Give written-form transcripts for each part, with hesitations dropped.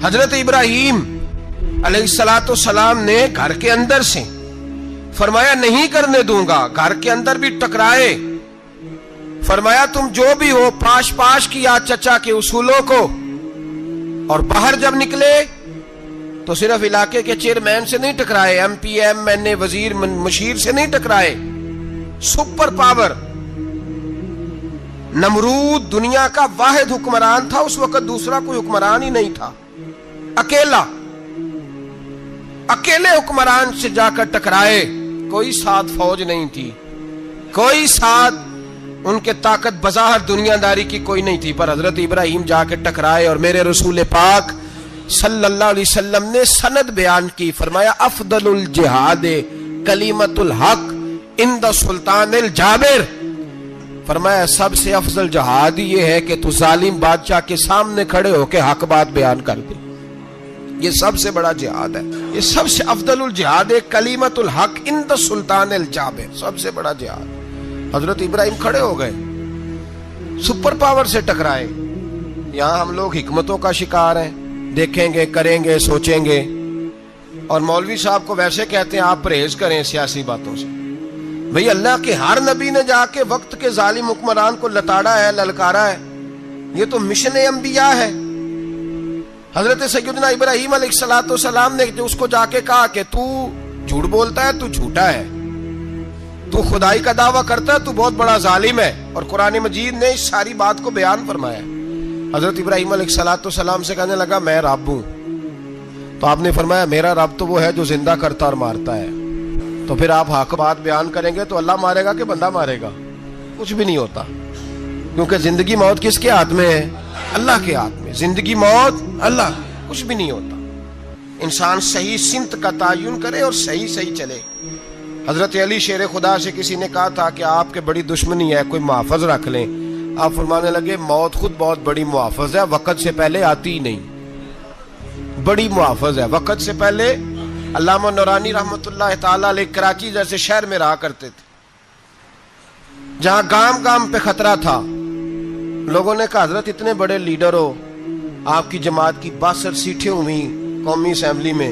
حضرت ابراہیم علیہِسسلام نے گھر کے اندر سے فرمایا نہیں کرنے دوں گا، گھر کے اندر بھی ٹکرائے، فرمایا تم جو بھی ہو پاش پاش کیا چچا کے اصولوں کو، اور باہر جب نکلے تو صرف علاقے کے چیئرمین سے نہیں ٹکرائے، ایم پی ایم این اے وزیر مشیر سے نہیں ٹکرائے، سپر پاور نمرود دنیا کا واحد حکمران تھا اس وقت، دوسرا کوئی حکمران ہی نہیں تھا، اکیلے حکمران سے جا کر ٹکرائے، کوئی ساتھ فوج نہیں تھی، کوئی ساتھ ان کے طاقت بظاہر دنیا داری کی کوئی نہیں تھی، پر حضرت ابراہیم جا کے ٹکرائے، اور میرے رسول پاک صلی اللہ علیہ وسلم نے سند بیان کی، فرمایا افضل الجہاد کلمۃ الحق عند سلطان الجابر، فرمایا سب سے افضل جہاد یہ ہے کہ تو ظالم بادشاہ کے سامنے کھڑے ہو کے حق بات بیان کر دے، یہ سب سے بڑا جہاد ہے، یہ سب سے افضل الجہاد کلمۃ الحق عند سلطان الجابر، سب سے بڑا جہاد۔ حضرت ابراہیم کھڑے ہو گئے، سپر پاور سے ٹکرائے۔ یہاں ہم لوگ حکمتوں کا شکار ہیں، دیکھیں گے، کریں گے، سوچیں گے، اور مولوی صاحب کو ویسے کہتے ہیں آپ پرہیز کریں سیاسی باتوں سے۔ بھئی اللہ کے ہر نبی نے جا کے وقت کے ظالم حکمران کو لتاڑا ہے، للکارا ہے، یہ تو مشن انبیاء ہے۔ حضرت سیدنا ابراہیم علیہ السلام نے اس کو جا کے کہا کہ تو جھوٹ بولتا ہے، تو جھوٹا ہے، تو خدائی کا دعویٰ کرتا ہے، تو بہت بڑا ظالم ہے، اور قرآن مجید نے اس ساری بات کو بیان فرمایا۔ حضرت ابراہیم علیہ السلام سے کہنے لگا میں رب ہوں، تو آپ نے فرمایا میرا رب تو وہ ہے جو زندہ کرتا اور مارتا ہے، تو پھر آپ حق بات بیان کریں گے تو اللہ مارے گا کہ بندہ مارے گا؟ کچھ بھی نہیں ہوتا، کیونکہ زندگی موت کس کے ہاتھ میں ہے؟ اللہ کے ہاتھ میں، زندگی موت اللہ، کچھ بھی نہیں ہوتا۔ انسان صحیح سمت کا تعین کرے اور صحیح چلے۔ حضرت علی شیر خدا سے کسی نے کہا تھا کہ آپ کے بڑی دشمنی ہے، کوئی محافظ رکھ لیں، آپ فرمانے لگے موت خود بہت بڑی محافظ ہے، وقت سے پہلے آتی ہی نہیں، بڑی محافظ ہے وقت سے پہلے۔ علامہ نورانی رحمت اللہ تعالیٰ علیہ کراچی جیسے شہر میں رہا کرتے تھے، جہاں گام گام پہ خطرہ تھا، لوگوں نے کہا حضرت اتنے بڑے لیڈر ہو، آپ کی جماعت کی 62 سیٹیں ہوئی قومی اسمبلی میں،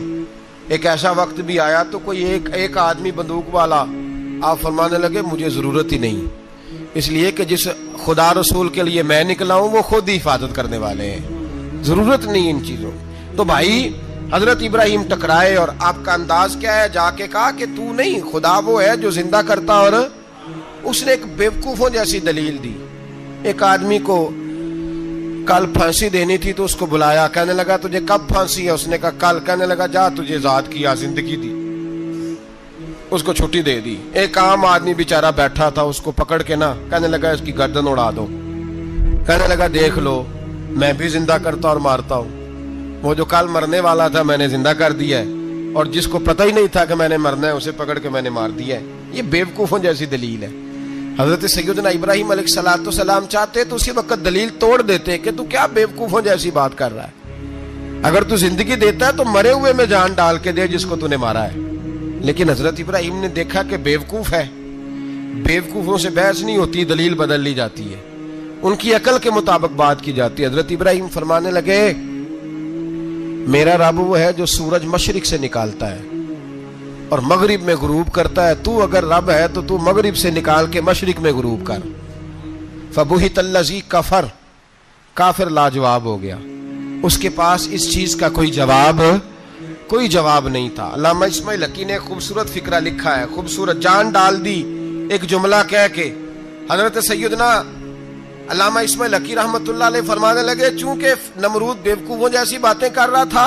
ایک ایسا وقت بھی آیا تو کوئی ایک آدمی بندوق والا، آپ فرمانے لگے مجھے ضرورت ہی نہیں، اس لیے کہ جس خدا رسول کے لیے میں نکلا ہوں وہ خود ہی حفاظت کرنے والے ہیں، ضرورت نہیں ان چیزوں۔ تو بھائی حضرت ابراہیم ٹکرائے، اور آپ کا انداز کیا ہے؟ جا کے کہا کہ تو نہیں، خدا وہ ہے جو زندہ کرتا، اور اس نے ایک بیوقوفوں جیسی دلیل دی۔ ایک آدمی کو کل پھانسی دینی تھی تو اس کو بلایا، کہنے لگا تجھے کب پھانسی ہے؟ اس نے کہا کل، کہنے لگا جا تجھے آزاد کیا، زندگی دی، اس کو چھٹی دے دی۔ ایک عام آدمی بیچارہ بیٹھا تھا، اس کو پکڑ کے نا کہنے لگا اس کی گردن اڑا دو، کہنے لگا دیکھ لو میں بھی زندہ کرتا اور مارتا ہوں، وہ جو کل مرنے والا تھا میں نے زندہ کر دیا ہے، اور جس کو پتہ ہی نہیں تھا کہ میں نے مرنا ہے اسے پکڑ کے میں نے مار دیا ہے۔ یہ بیوقوفوں جیسی دلیل ہے۔ حضرت سیدنا ابراہیم علیہ السلام چاہتے تو اسی وقت دلیل توڑ دیتے کہ تو کیا بیوقوفوں جیسی بات کر رہا ہے، اگر تو زندگی دیتا ہے تو مرے ہوئے میں جان ڈال کے دے جس کو تو نے مارا ہے۔ لیکن حضرت ابراہیم نے دیکھا کہ بیوقوف ہے، بیوقوفوں سے بحث نہیں ہوتی، دلیل بدل لی جاتی ہے، ان کی عقل کے مطابق بات کی جاتی ہے۔ حضرت ابراہیم فرمانے لگے میرا رب وہ ہے جو سورج مشرق سے نکالتا ہے اور مغرب میں غروب کرتا ہے، تو اگر رب ہے تو مغرب سے نکال کے مشرق میں غروب کر۔ فبہت الذی کفر، کافر لاجواب ہو گیا، اس کے پاس اس چیز کا کوئی جواب نہیں تھا۔ علامہ اسماعیل حقی نے خوبصورت فقرہ لکھا ہے، خوبصورت، جان ڈال دی ایک جملہ کہہ کے۔ حضرت سیدنا علامہ اسماعیل حقی رحمت اللہ علیہ فرمانے لگے چونکہ نمرود بیوقوفوں جیسی باتیں کر رہا تھا،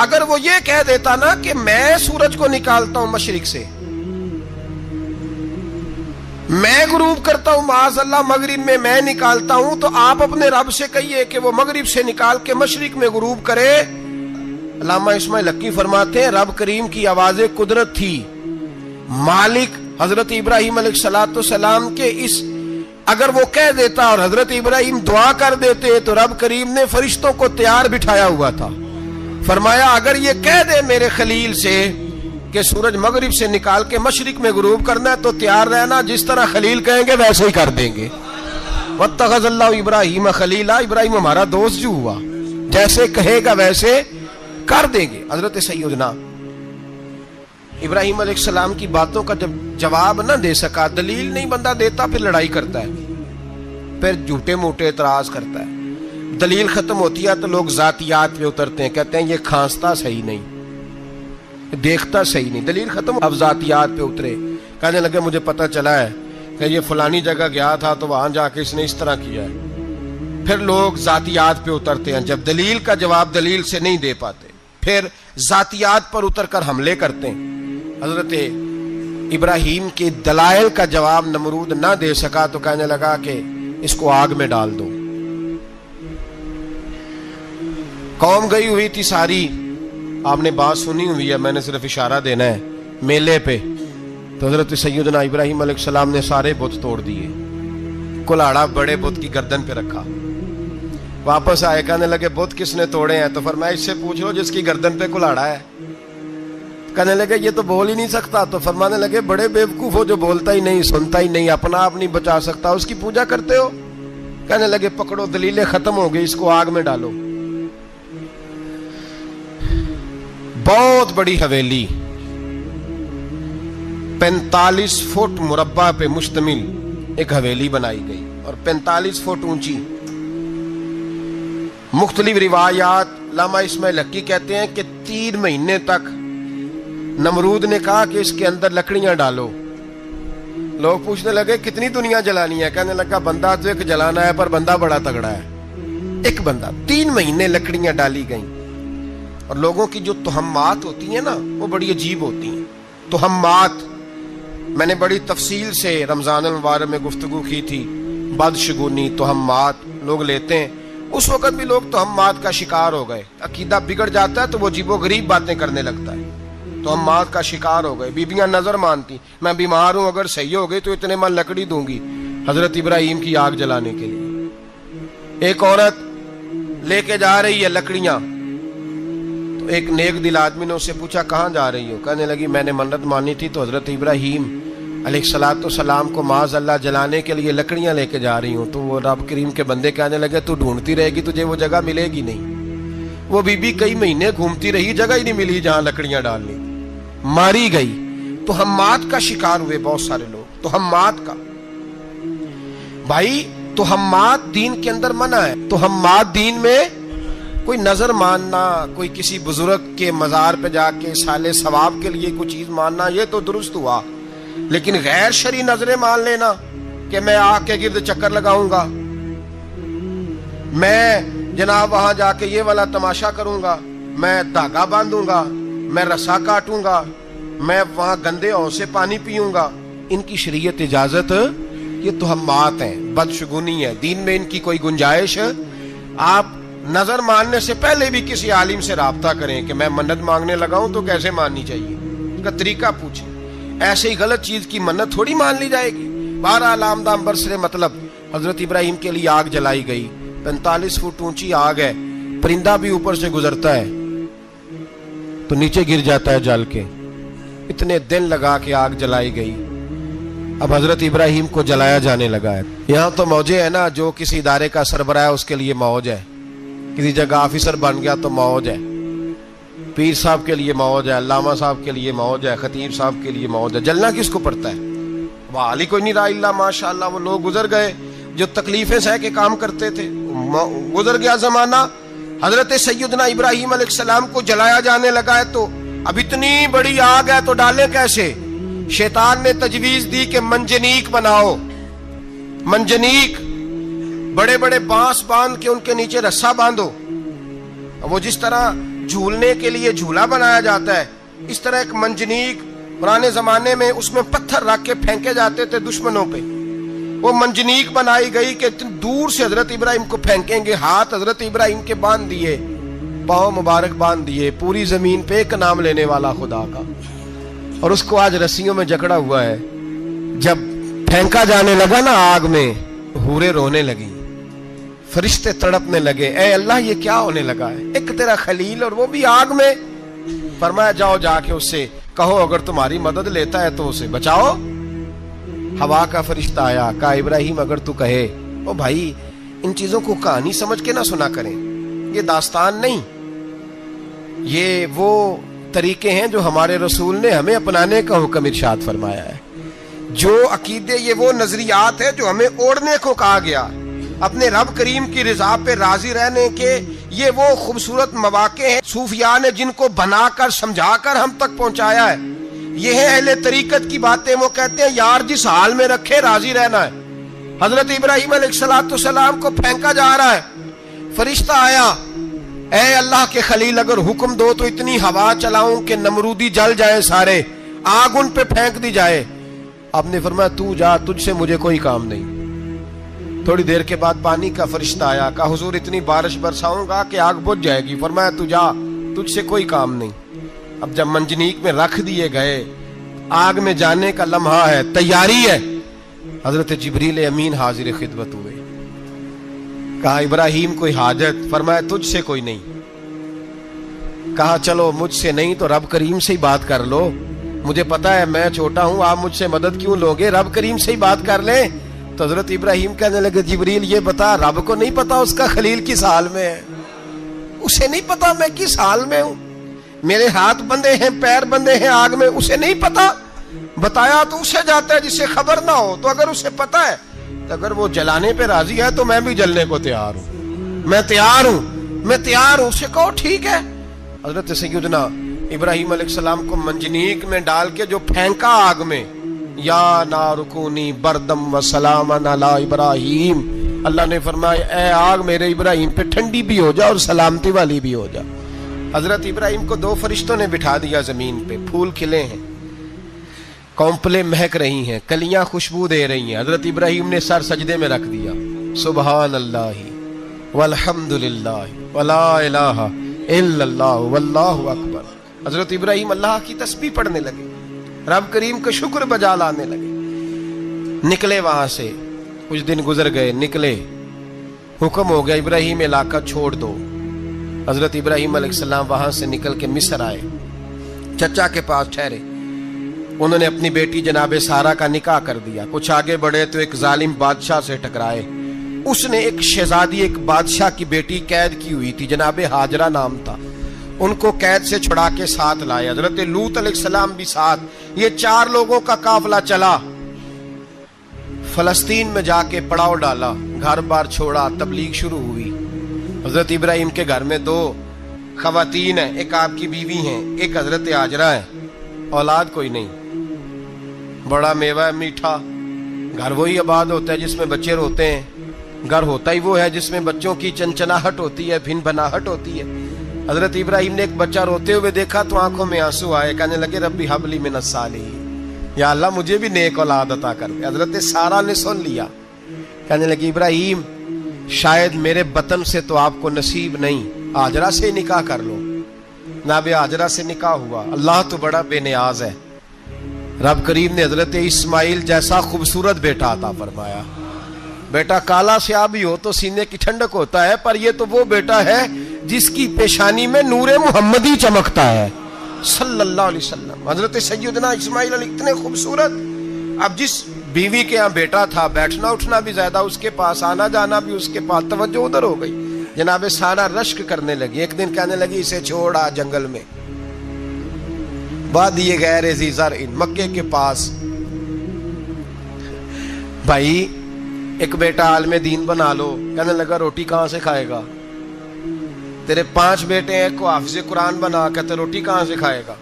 اگر وہ یہ کہہ دیتا نا کہ میں سورج کو نکالتا ہوں مشرق سے، میں غروب کرتا ہوں معاذ اللہ مغرب میں نکالتا ہوں، تو آپ اپنے رب سے کہیے کہ وہ مغرب سے نکال کے مشرق میں غروب کرے۔ علامہ اسماعیل حقی فرماتے ہیں رب کریم کی آواز قدرت تھی، مالک حضرت ابراہیم علیہ السلام کے اس، اگر وہ کہہ دیتا اور حضرت ابراہیم دعا کر دیتے تو رب کریم نے فرشتوں کو تیار بٹھایا ہوا تھا، فرمایا اگر یہ کہہ دے میرے خلیل سے کہ سورج مغرب سے نکال کے مشرق میں غروب کرنا ہے تو تیار رہنا، جس طرح خلیل کہیں گے ویسے ہی کر دیں گے۔ واتخذ اللہ ابراہیم خلیلا، ابراہیم ہمارا دوست جو ہوا، جیسے کہے گا ویسے کر دیں گے. حضرت سیدنا ابراہیم علیہ السلام کی باتوں کا جب جواب نہ دے سکا, دلیل نہیں بندہ دیتا, پھر لڑائی کرتا ہے, پھر جھوٹے موٹے اعتراض کرتا ہے. دلیل ختم ہوتی ہے تو لوگ ذاتیات پہ اترتے ہیں, کہتے ہیں یہ کھانستا صحیح نہیں, دیکھتا صحیح نہیں. دلیل ختم, اب ذاتیات پہ اترے, کہنے لگے مجھے پتہ چلا ہے کہ یہ فلانی جگہ گیا تھا تو وہاں جا کے اس نے اس طرح کیا ہے. پھر لوگ ذاتیات پہ اترتے ہیں, جب دلیل کا جواب دلیل سے نہیں دے پاتے پھر ذاتیات پر اتر کر حملے کرتے ہیں. حضرت ابراہیم کے دلائل کا جواب نمرود نہ دے سکا تو کہنے لگا کہ اس کو آگ میں ڈال دو. قوم گئی ہوئی تھی ساری, آپ نے بات سنی ہوئی ہے, میں نے صرف اشارہ دینا ہے, میلے پہ. تو حضرت سیدنا ابراہیم علیہ السلام نے سارے بت توڑ دیے, کلاڑا بڑے بت کی گردن پہ رکھا. واپس آئے, کہنے لگے بت کس نے توڑے ہیں؟ تو فرمایا اس سے پوچھ لو جس کی گردن پہ کلاڑا ہے. کہنے لگے یہ تو بول ہی نہیں سکتا. تو فرمانے لگے بڑے بیوقوف ہو جو بولتا ہی نہیں, سنتا ہی نہیں, اپنا آپ نہیں بچا سکتا, اس کی پوجا کرتے ہو. کہنے لگے پکڑو, دلیلیں ختم ہو گئی, اس کو آگ میں ڈالو. بہت بڑی حویلی 45 فٹ مربع پہ مشتمل ایک حویلی بنائی گئی اور 45 فٹ اونچی. مختلف روایات, علامہ اسماعیل حقی کہتے ہیں کہ 3 مہینے تک نمرود نے کہا کہ اس کے اندر لکڑیاں ڈالو. لوگ پوچھنے لگے کتنی دنیا جلانی ہے؟ کہنے لگا بندہ تو ایک جلانا ہے, پر بندہ بڑا تگڑا ہے, ایک بندہ. 3 مہینے لکڑیاں ڈالی گئیں. اور لوگوں کی جو تہمات ہوتی ہیں نا وہ بڑی عجیب ہوتی ہیں. تہمات میں نے بڑی تفصیل سے رمضان المبارک میں گفتگو کی تھی. بدشگونی, تہمات لوگ لیتے ہیں. اس وقت بھی لوگ تہمات کا شکار ہو گئے. عقیدہ بگڑ جاتا ہے تو وہ عجیب و غریب باتیں کرنے لگتا ہے. تہمات کا شکار ہو گئے. بیبیاں نظر مانتی, میں بیمار ہوں, اگر صحیح ہو گئی تو اتنے من لکڑی دوں گی حضرت ابراہیم کی آگ جلانے کے لیے. ایک عورت لے کے جا رہی ہے لکڑیاں, تو ایک نیک دل آدمی نے اس سے پوچھا کہاں جا رہی ہو؟ کہنے لگی میں نے منت مانی تھی تو حضرت ابراہیم علیہ السلام کو معاذ اللہ جلانے کے لیے لکڑیاں لے کے جا رہی ہوں. تو وہ رب کریم کے بندے کہنے لگے تو ڈھونڈتی رہے گی, تجھے وہ جگہ ملے گی نہیں. وہ بی بی کئی مہینے گھومتی رہی, جگہ ہی نہیں ملی جہاں لکڑیاں ڈالنی, ماری گئی. تہمات کا شکار ہوئے بہت سارے لوگ. تہمات کا بھائی, تہمات دین کے اندر منع ہے. تہمات دین میں کوئی نظر ماننا, کوئی کسی بزرگ کے مزار پہ جا کے سالے ثواب کے لیے کوئی چیز ماننا, یہ تو درست ہوا. لیکن غیر شرعی نظریں مان لینا کہ میں آگ کے گرد چکر لگاؤں گا, میں جناب وہاں جا کے یہ والا تماشا کروں گا, میں دھاگا باندھوں گا, میں رسا کاٹوں گا, میں وہاں گندے ہوں سے پانی پیوں گا, ان کی شریعت اجازت, یہ تہمات ہیں, بدشگونی ہے. دین میں ان کی کوئی گنجائش. آپ نظر ماننے سے پہلے بھی کسی عالم سے رابطہ کریں کہ میں منت مانگنے لگا ہوں تو کیسے ماننی چاہیے, اس کا طریقہ پوچھیں. ایسے ہی غلط چیز کی منت تھوڑی مان لی جائے گی. بہرحال آمدام برسرے مطلب حضرت ابراہیم کے لیے آگ جلائی گئی. 45 فٹ اونچی آگ ہے, پرندہ بھی اوپر سے گزرتا ہے تو نیچے گر جاتا ہے جل کے. اتنے دن لگا کے آگ جلائی گئی. اب حضرت ابراہیم کو جلایا جانے لگا ہے. یہاں تو موجیں ہے نا, جو کسی ادارے کا سربراہ ہے اس کے لیے موج ہے, کسی جگہ آفیسر بن گیا تو موج ہے, پیر صاحب کے لیے موج ہے, علامہ صاحب کے لیے موج ہے, خطیب صاحب کے لیے موج ہے. جلنا کس کو پڑتا ہے؟ وہاں علی کوئی نہیں رہا اللہ ماشاءاللہ. وہ لوگ گزر گئے جو تکلیفیں سہ کے کام کرتے تھے, گزر گیا زمانہ. حضرت سیدنا ابراہیم علیہ السلام کو جلایا جانے لگا ہے تو اب اتنی بڑی آگ ہے تو ڈالیں کیسے؟ شیطان نے تجویز دی کہ منجنیق بناؤ. منجنیق, بڑے بڑے بانس باندھ کے ان کے نیچے رسا باندھو. وہ جس طرح جھولنے کے لیے جھولا بنایا جاتا ہے, اس طرح ایک منجنیق پرانے زمانے میں اس میں پتھر رکھ کے پھینکے جاتے تھے دشمنوں پہ. وہ منجنیق بنائی گئی کہ دور سے حضرت ابراہیم کو پھینکیں گے. ہاتھ حضرت ابراہیم کے باندھ دیے, پاؤں مبارک باندھ دیے. پوری زمین پہ ایک نام لینے والا خدا کا, اور اس کو آج رسیوں میں جکڑا ہوا ہے. جب پھینکا جانے لگا نا آگ میں, حوریں رونے لگی, فرشتے تڑپنے لگے, اے اللہ یہ کیا ہونے لگا ہے؟ ایک تیرا خلیل اور وہ بھی آگ میں. فرمایا جاؤ جا کے اس سے کہو اگر تمہاری مدد لیتا ہے تو اسے بچاؤ. ہوا کا فرشتہ آیا, کہا ابراہیم اگر تو کہے. او بھائی ان چیزوں کو کہانی سمجھ کے نہ سنا کریں, یہ داستان نہیں، یہ وہ طریقے ہیں جو ہمارے رسول نے ہمیں اپنانے کا حکم ارشاد فرمایا ہے. جو عقیدے، یہ وہ نظریات ہے جو ہمیں اوڑھنے کو کہا گیا. اپنے رب کریم کی رضا پہ راضی رہنے کے یہ وہ خوبصورت مواقع ہیں صوفیاء نے جن کو بنا کر سمجھا کر ہم تک پہنچایا ہے. یہ ہے اہل طریقت کی باتیں. وہ کہتے ہیں یار جس حال میں رکھے راضی رہنا ہے. حضرت ابراہیم علیہ السلام کو پھینکا جا رہا ہے، فرشتہ آیا، اے اللہ کے خلیل اگر حکم دو تو اتنی ہوا چلاؤں کہ نمرودی جل جائے سارے، آگ ان پہ پھینک دی جائے. آپ نے فرمایا تو جا، تجھ سے مجھے کوئی کام نہیں. تھوڑی دیر کے بعد پانی کا فرشتہ آیا، کہا حضور اتنی بارش برساؤں گا کہ آگ بجھ جائے گی. فرمایا تو جا، تجھ سے کوئی کام نہیں. اب جب منجنیق میں رکھ دیے گئے، آگ میں جانے کا لمحہ ہے، تیاری ہے، حضرت جبریل امین حاضر خدمت ہوئے. کہا ابراہیم کوئی حاجت؟ فرمایا تجھ سے کوئی نہیں. کہا چلو مجھ سے نہیں تو رب کریم سے ہی بات کر لو، مجھے پتا ہے میں چھوٹا ہوں، آپ مجھ سے مدد کیوں لوگے، رب کریم سے ہی بات کر لیں. تو حضرت ابراہیم کہنے لگے جبریل یہ بتا، رب کو نہیں پتا اس کا خلیل کس حال میں ہے؟ اسے نہیں پتا میں کس حال میں ہوں؟ میرے ہاتھ بندے ہیں، پیر بندے ہیں آگ میں، اسے نہیں پتا؟ بتایا تو اسے جاتا ہے جس سے خبر نہ ہو. تو اگر اسے پتا ہے تو اگر وہ جلانے پہ راضی ہے تو میں بھی جلنے کو تیار ہوں، میں تیار ہوں. اسے کہو ٹھیک ہے. حضرت سیدنا ابراہیم علیہ السلام کو منجنیق میں ڈال کے جو پھینکا آگ میں، یا نار کونی بردم و سلاما علی ابراہیم، اللہ نے فرمایا اے آگ میرے ابراہیم پہ ٹھنڈی بھی ہو جا اور سلامتی والی بھی ہو جا. حضرت ابراہیم کو دو فرشتوں نے بٹھا دیا زمین پہ. پھول کھلے ہیں، کونپلیں مہک رہی ہیں، کلیاں خوشبو دے رہی ہیں. حضرت ابراہیم نے سر سجدے میں رکھ دیا، سبحان اللہ والحمد للہ ولا الہ الا اللہ واللہ اکبر. حضرت ابراہیم اللہ کی تسبیح پڑھنے لگے، رب کریم کا شکر بجا لانے لگے. نکلے وہاں سے، کچھ دن گزر گئے، نکلے، حکم ہو گیا ابراہیم علاقہ چھوڑ دو. حضرت ابراہیم علیہ السلام وہاں سے نکل کے مصر آئے، چچا کے پاس ٹھہرے. انہوں نے اپنی بیٹی جناب سارہ کا نکاح کر دیا. کچھ آگے بڑھے تو ایک ظالم بادشاہ سے ٹکرائے. اس نے ایک شہزادی، ایک بادشاہ کی بیٹی قید کی ہوئی تھی، جناب ہاجرہ نام تھا. ان کو قید سے چھڑا کے ساتھ لائے. حضرت لوط علیہ السلام بھی ساتھ. یہ 4 لوگوں کا قافلہ چلا، فلسطین میں جا کے پڑاؤ ڈالا، گھر بار چھوڑا، تبلیغ شروع ہوئی. حضرت ابراہیم کے گھر میں 2 خواتین ہیں، ایک آپ کی بیوی ہیں، ایک حضرت ہاجرہ ہے. اولاد کوئی نہیں، بڑا میوہ میٹھا. گھر وہی آباد ہوتا ہے جس میں بچے روتے ہیں، گھر ہوتا ہی وہ ہے جس میں بچوں کی چنچناہٹ ہوتی ہے، بھن بھناہٹ ہوتی ہے. حضرت ابراہیم نے ایک بچہ روتے ہوئے دیکھا تو آنکھوں میں آنسو آئے، کہنے لگے ربی حب لی من الصالحین، یا اللہ مجھے بھی نیک اولاد عطا کر دے. حضرت سارہ نے سن لیا، کہنے لگی ابراہیم شاید میرے بطن سے تو آپ کو نصیب نہیں، ہاجرہ سے نکاح کر لو. جناب ہاجرہ سے نکاح ہوا. اللہ تو بڑا بے نیاز ہے، رب کریم نے حضرت اسماعیل جیسا خوبصورت بیٹا عطا فرمایا. بیٹا کالا سیاہ بھی ہو تو سینے کی ٹھنڈک ہوتا ہے، پر یہ تو وہ بیٹا ہے جس کی پیشانی میں نور محمدی چمکتا ہے صلی اللہ علیہ وسلم. حضرت سیدنا اسماعیل علیہ اتنے خوبصورت. اب جس بیوی کے یہاں بیٹا تھا، بیٹھنا اٹھنا بھی زیادہ اس کے پاس، آنا جانا بھی اس کے پاس، توجہ ادھر ہو گئی. جناب سارہ رشک کرنے لگی. ایک دن کہنے لگی اسے چھوڑ آ جنگل میں، وادی غیر ذی زرع، مکے کے پاس. بھائی ایک بیٹا عالم دین بنا لو. کہنے لگا روٹی کہاں سے کھائے گا؟ تیرے 5 بیٹے ہیں، کو حافظ قرآن بنا. کہتے روٹی کہاں سے کھائے گا؟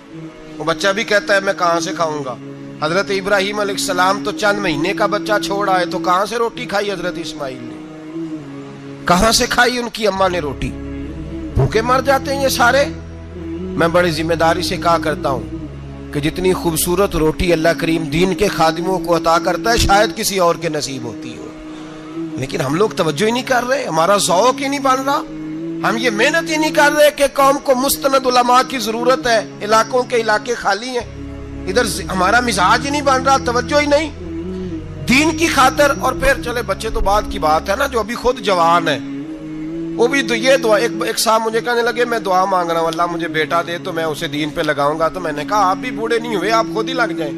وہ بچہ بھی کہتا ہے میں کہاں سے کھاؤں گا. حضرت ابراہیم علیہ السلام تو چند مہینے کا بچہ چھوڑ آئے، تو کہاں سے روٹی کھائی حضرت اسماعیل نے؟ کہاں سے کھائی ان کی اماں نے روٹی؟ بھوکے مر جاتے ہیں یہ سارے. میں بڑی ذمہ داری سے کہا کرتا ہوں کہ جتنی خوبصورت روٹی اللہ کریم دین کے خادموں کو عطا کرتا ہے شاید کسی اور کے نصیب ہوتی ہو، لیکن ہم لوگ توجہ ہی نہیں کر رہے، ہمارا ذوق ہی نہیں بن رہا، ہم یہ محنت ہی نہیں کر رہے کہ قوم کو مستند علماء کی ضرورت ہے. علاقوں کے علاقے خالی ہیں، ادھر ہمارا مزاج ہی نہیں بن رہا، توجہ ہی نہیں دین کی خاطر. اور پھر چلے بچے تو بعد کی بات ہے نا، جو ابھی خود جوان ہے وہ بھی یہ دعا. ایک صاحب مجھے کہنے لگے میں دعا مانگ رہا ہوں اللہ مجھے بیٹا دے تو میں اسے دین پہ لگاؤں گا. تو میں نے کہا آپ بھی بوڑھے نہیں ہوئے، آپ خود ہی لگ جائیں.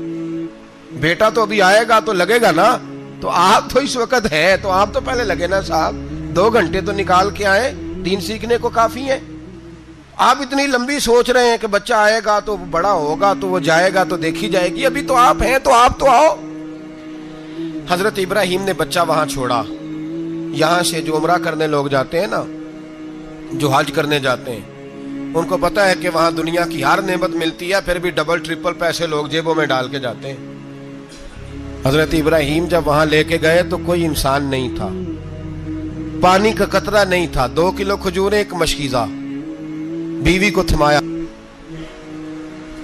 بیٹا تو ابھی آئے گا تو لگے گا نا. تو آپ تو اس وقت ہے تو آپ تو پہلے لگے نا صاحب. 2 گھنٹے تو نکال کے آئے. دین سیکھنے کو کافی ہے؟ آپ اتنی لمبی سوچ رہے ہیں کہ بچہ آئے گا تو بڑا ہوگا تو وہ جائے گا تو دیکھی جائے گی، ابھی تو آپ ہیں تو آپ تو آؤ۔ حضرت ابراہیم نے بچہ وہاں چھوڑا۔ یہاں سے جو عمرہ کرنے لوگ جاتے ہیں نا، جو حج کرنے جاتے ہیں، ان کو پتا ہے کہ وہاں دنیا کی ہر نعمت ملتی ہے، پھر بھی ڈبل ٹرپل پیسے لوگ جیبوں میں ڈال کے جاتے ہیں۔ حضرت ابراہیم جب وہاں لے کے گئے تو کوئی انسان نہیں تھا، پانی کا قطرہ نہیں تھا، 2 کلو کھجوریں، ایک مشکیزہ، بیوی کو تھمایا۔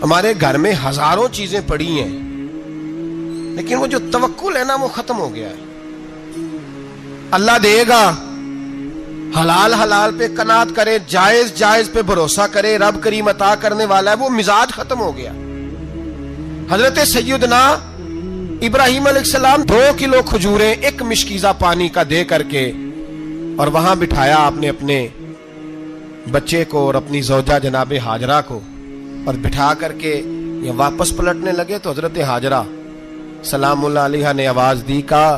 ہمارے گھر میں ہزاروں چیزیں پڑی ہیں، لیکن وہ جو توکل ہے نا وہ ختم ہو گیا ہے۔ اللہ دے گا، حلال حلال پہ قناعت کرے، جائز جائز پہ بھروسہ کرے، رب کریم عطا کرنے والا ہے، وہ مزاج ختم ہو گیا۔ حضرت سیدنا ابراہیم علیہ السلام 2 کلو کھجوریں، ایک مشکیزہ پانی کا دے کر کے، اور وہاں بٹھایا آپ نے اپنے بچے کو اور اپنی زوجہ جناب ہاجرہ کو، اور بٹھا کر کے یہ واپس پلٹنے لگے تو حضرت ہاجرہ سلام اللہ علیہ نے آواز دی، کہا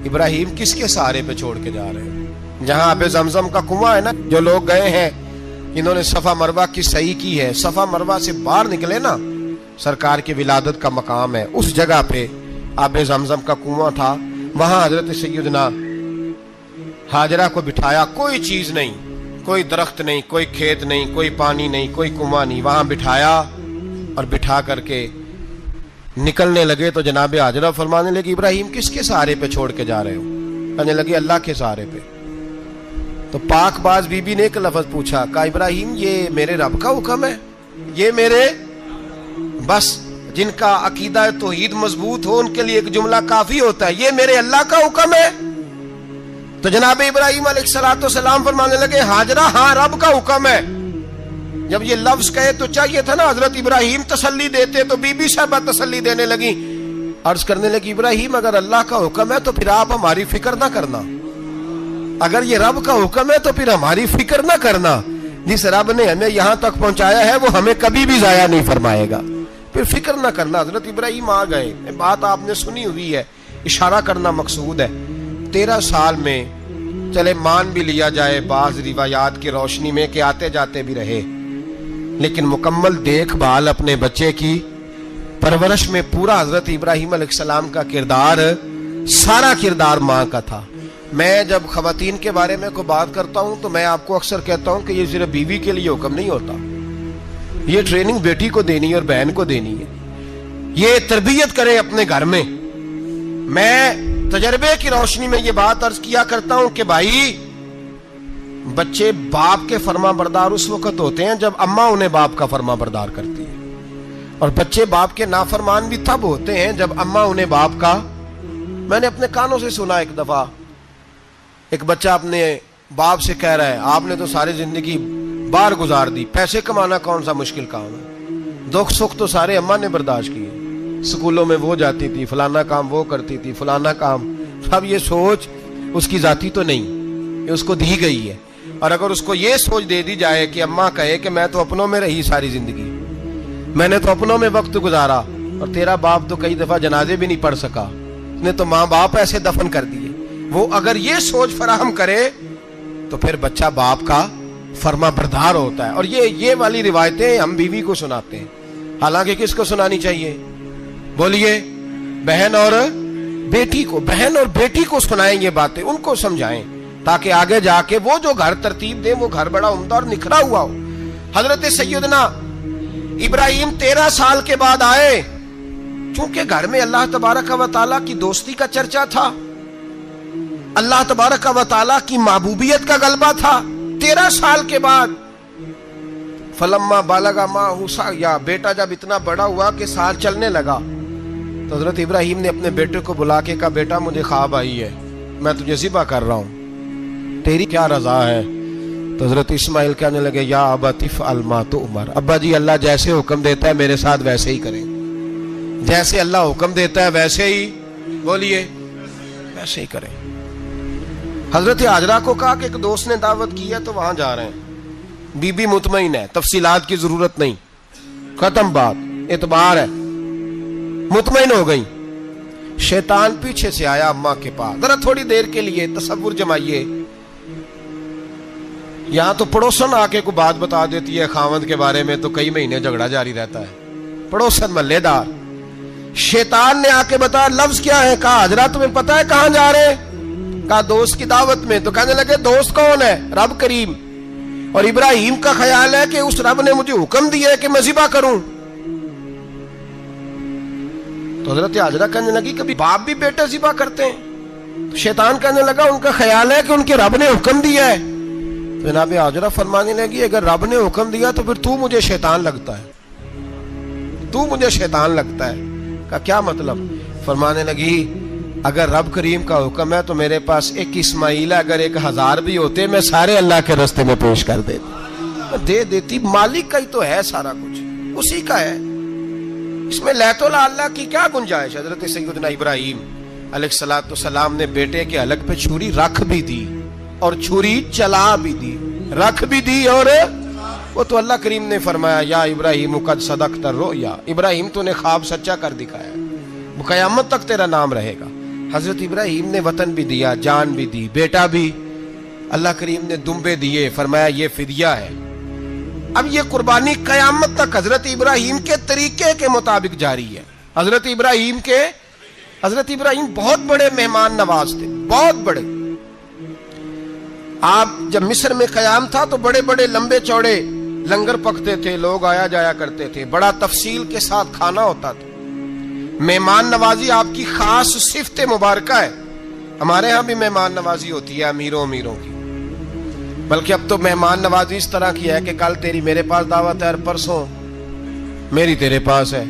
ابراہیم کس کے سہارے پہ چھوڑ کے جا رہے ہیں؟ جہاں آب زمزم کا کنواں ہے نا، جو لوگ گئے ہیں انہوں نے صفا مروہ کی صحیح کی ہے، صفا مروہ سے باہر نکلے نا، سرکار کی ولادت کا مقام ہے، اس جگہ پہ آب زمزم کا کنواں تھا، وہاں حضرت سیدنا ہاجرہ کو بٹھایا، کوئی چیز نہیں، کوئی درخت نہیں، کوئی کھیت نہیں، کوئی پانی نہیں، کوئی کنواں نہیں، وہاں بٹھایا اور بٹھا کر کے نکلنے لگے تو جناب ہاجرہ فرمانے لگی ابراہیم کس کے سہارے پہ چھوڑ کے جا رہے ہو؟ کہنے لگے اللہ کے سہارے پہ۔ تو پاک باز بی بی نے ایک لفظ پوچھا، کہا ابراہیم یہ میرے رب کا حکم ہے؟ یہ میرے، بس جن کا عقیدہ توحید مضبوط ہو ان کے لیے ایک جملہ کافی ہوتا ہے، یہ میرے اللہ کا حکم ہے؟ تو جناب ابراہیم علیہ السلام فرمانے لگے ہاجرہ ہاں رب کا حکم ہے۔ جب یہ لفظ کہے تو چاہیے تھا نا حضرت ابراہیم تسلی دیتے، تو بی بی صاحبہ تسلی دینے لگی، عرض کرنے لگی ابراہیم اگر اللہ کا حکم ہے تو پھر آپ ہماری فکر نہ کرنا، اگر یہ رب کا حکم ہے تو پھر ہماری فکر نہ کرنا، جس رب نے ہمیں یہاں تک پہنچایا ہے وہ ہمیں کبھی بھی ضائع نہیں فرمائے گا، پھر فکر نہ کرنا۔ حضرت ابراہیم آ گئے، بات آپ نے سنی ہوئی ہے، اشارہ کرنا مقصود ہے۔ 13 سال میں چلے مان بھی لیا جائے بعض روایات کی روشنی میں کہ آتے جاتے بھی رہے، لیکن مکمل دیکھ بھال اپنے بچے کی پرورش میں پورا حضرت ابراہیم علیہ السلام کا کردار، سارا کردار ماں کا تھا۔ میں جب خواتین کے بارے میں کوئی بات کرتا ہوں تو میں آپ کو اکثر کہتا ہوں کہ یہ صرف بیوی کے لیے حکم نہیں ہوتا، یہ ٹریننگ بیٹی کو دینی ہے اور بہن کو دینی ہے، یہ تربیت کرے اپنے گھر میں۔ میں تجربے کی روشنی میں یہ بات عرض کیا کرتا ہوں کہ بھائی بچے باپ کے فرما بردار اس وقت ہوتے ہیں جب اماں انہیں باپ کا فرما بردار کرتی ہے، اور بچے باپ کے نافرمان بھی تب ہوتے ہیں جب اماں انہیں باپ کا۔ میں نے اپنے کانوں سے سنا ایک دفعہ ایک بچہ اپنے باپ سے کہہ رہا ہے آپ نے تو ساری زندگی باہر گزار دی، پیسے کمانا کون سا مشکل کام ہے، دکھ سکھ تو سارے اماں نے برداشت کیے، سکولوں میں وہ جاتی تھی، فلانا کام وہ کرتی تھی، فلانا کام۔ اب یہ سوچ اس کی ذاتی تو نہیں، یہ اس کو دی گئی ہے، اور اگر اس کو یہ سوچ دے دی جائے کہ اماں کہے کہ میں تو اپنوں میں رہی ساری زندگی، میں نے تو اپنوں میں وقت گزارا، اور تیرا باپ تو کئی دفعہ جنازے بھی نہیں پڑھ سکا، اس نے تو ماں باپ ایسے دفن کر دیے، وہ اگر یہ سوچ فراہم کرے تو پھر بچہ باپ کا فرما بردار ہوتا ہے۔ اور یہ والی روایتیں ہم بیوی کو سناتے ہیں، حالانکہ کس کو سنانی چاہیے؟ بولیے، بہن اور بیٹی کو، بہن اور بیٹی کو سنائیں یہ باتیں، ان کو سمجھائیں تاکہ آگے جا کے وہ جو گھر ترتیب دیں وہ گھر بڑا عمدہ اور نکھرا ہوا ہو۔ حضرت سیدنا ابراہیم 13 سال کے بعد آئے، چونکہ گھر میں اللہ تبارک و تعالیٰ کی دوستی کا چرچا تھا، اللہ تبارک و تعالیٰ کی محبوبیت کا غلبہ تھا۔ 13 سال کے بعد فلما بالغ معہ سعیا، بیٹا جب اتنا بڑا ہوا کہ سال چلنے لگا تو حضرت ابراہیم نے اپنے بیٹے کو بلا کے کہا بیٹا مجھے خواب آئی ہے، میں تجھے ذبح کر رہا ہوں، تیری کیا رضا ہے؟ تو حضرت اسماعیل کہنے لگے یا ابت افعل ما تؤمر، ابا جی اللہ جیسے حکم دیتا ہے میرے ساتھ ویسے ہی کریں، جیسے اللہ حکم دیتا ہے ویسے ہی، بولیے، ویسے ہی کریں۔ حضرت ہاجرہ کو کہا کہ ایک دوست نے دعوت کی ہے تو وہاں جا رہے ہیں، بی بی مطمئن ہے، تفصیلات کی ضرورت نہیں، ختم بات، اعتبار ہے، مطمئن ہو گئی۔ شیطان پیچھے سے آیا اماں کے پاس، ذرا تھوڑی دیر کے لیے تصور جمائیے، یہاں تو پڑوسن آ کے کوئی بات بتا دیتی ہے خاوند کے بارے میں تو کئی مہینے جھگڑا جاری رہتا ہے. پڑوسن محلے دار. شیطان نے آ کے بتایا لفظ کیا ہے؟ کہا حضرت تمہیں پتا ہے کہاں جا رہے؟ کہا دوست کی دعوت میں. تو کہنے لگے دوست کون ہے؟ رب کریم. اور ابراہیم کا خیال ہے کہ اس رب نے مجھے حکم دیا ہے کہ میں ذبح کروں. تو حضرت حاجرہ کہنے لگی کبھی باپ بھی بیٹے ذبح کرتے ہیں؟ تو شیطان کہنے لگا ان کا خیال ہے کہ ان کے رب نے حکم دیا ہے. جناب حاجرہ فرمانے لگی اگر رب نے حکم دیا تو پھر تو مجھے شیطان لگتا ہے, تو مجھے شیطان لگتا ہے. کا کیا مطلب؟ فرمانے لگی اگر رب کریم کا حکم ہے تو میرے پاس ایک اسماعیل ہے, اگر 1000 بھی ہوتے میں سارے اللہ کے راستے میں پیش کر دیتی, دے دیتی. مالک کا ہی تو ہے سارا کچھ, اسی کا ہے, اس میں لیت اللہ کی کیا گنجائش. حضرت سیدنا ابراہیم علیہ الصلوۃ والسلام نے بیٹے کے حلق پہ چھری رکھ بھی دی اور چھری چلا بھی دی, رکھ بھی دی. اور وہ تو اللہ کریم نے فرمایا یا ابراہیم قد صدقت الرؤیا, ابراہیم تو نے خواب سچا کر دکھایا, وہ قیامت تک تیرا نام رہے گا. حضرت ابراہیم نے وطن بھی دیا, جان بھی دی, بیٹا بھی. اللہ کریم نے دمبے دیے, فرمایا یہ فدیہ ہے. اب یہ قربانی قیامت تک حضرت ابراہیم کے طریقے کے مطابق جاری ہے. حضرت ابراہیم بہت بڑے مہمان نواز تھے, بہت بڑے. آپ جب مصر میں قیام تھا تو بڑے بڑے لمبے چوڑے لنگر پکتے تھے, لوگ آیا جایا کرتے تھے, بڑا تفصیل کے ساتھ کھانا ہوتا تھا. مہمان نوازی آپ کی خاص صفت مبارکہ ہے. ہمارے ہاں بھی مہمان نوازی ہوتی ہے امیروں کی, بلکہ اب تو مہمان نوازی اس طرح کی ہے کہ کل تیری میرے پاس دعوت ہے اور پرسوں میری تیرے پاس ہے.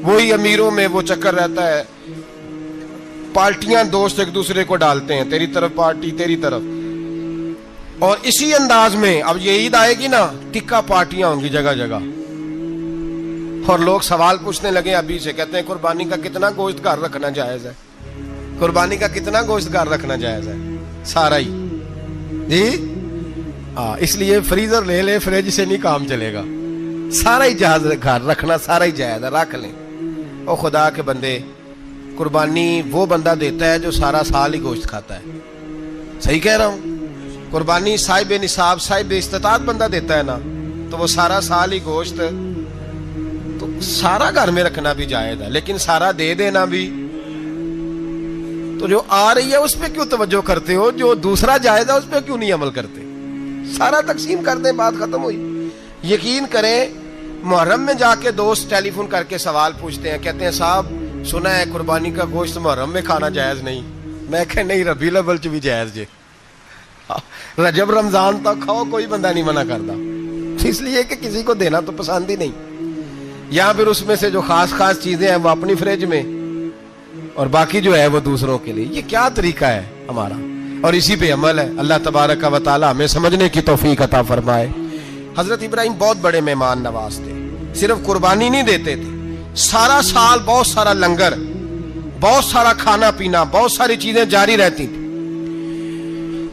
وہی امیروں میں وہ چکر رہتا ہے, پارٹیاں دوست ایک دوسرے کو ڈالتے ہیں, تیری طرف پارٹی تیری طرف. اور اسی انداز میں اب یہ عید آئے گی نا, ٹکا پارٹیاں ہوں گی جگہ جگہ. اور لوگ سوال پوچھنے لگے ابھی سے, کہتے ہیں قربانی کا کتنا گوشت گھر رکھنا جائز ہے؟ قربانی کا کتنا گوشت گھر رکھنا جائز ہے؟ سارا ہی جی. اس لیے فریزر لے لے, فریج سے نہیں کام چلے گا. سارا ہی جہاز گھر رکھنا سارا ہی جائز ہے, رکھ لیں. او خدا کے بندے, قربانی وہ بندہ دیتا ہے جو سارا سال ہی گوشت کھاتا ہے. صحیح کہہ رہا ہوں؟ قربانی صاحب نصاب صاحب استطاعت بندہ دیتا ہے نا, تو وہ سارا سال ہی گوشت, تو سارا گھر میں رکھنا بھی جائز ہے, لیکن سارا دے دینا بھی. تو جو آ رہی ہے اس پہ کیوں توجہ کرتے ہو, جو دوسرا جائز ہے اس پہ کیوں نہیں عمل کرتے؟ سارا تقسیم کر دیں, بات ختم ہوئی. یقین کریں محرم میں جا کے دوست ٹیلی فون کر کے سوال پوچھتے ہیں, کہتے ہیں صاحب سنا ہے قربانی کا گوشت محرم میں کھانا جائز نہیں. میں کہ نہیں, ربیع الاول چ بھی جائز جے, رجب رمضان تک کھاؤ, کوئی بندہ نہیں منع کرتا. اس لیے کہ کسی کو دینا تو پسند ہی نہیں. یا پھر اس میں سے جو خاص چیزیں ہیں وہ اپنی فریج میں, اور باقی جو ہے وہ دوسروں کے لیے. یہ کیا طریقہ ہے ہمارا؟ اور اسی پہ عمل ہے. اللہ تبارک و تعالی ہمیں سمجھنے کی توفیق عطا فرمائے. حضرت ابراہیم بہت بڑے مہمان نواز تھے. صرف قربانی نہیں دیتے تھے, سارا سال بہت سارا لنگر, بہت سارا کھانا پینا, بہت ساری چیزیں جاری رہتی تھی.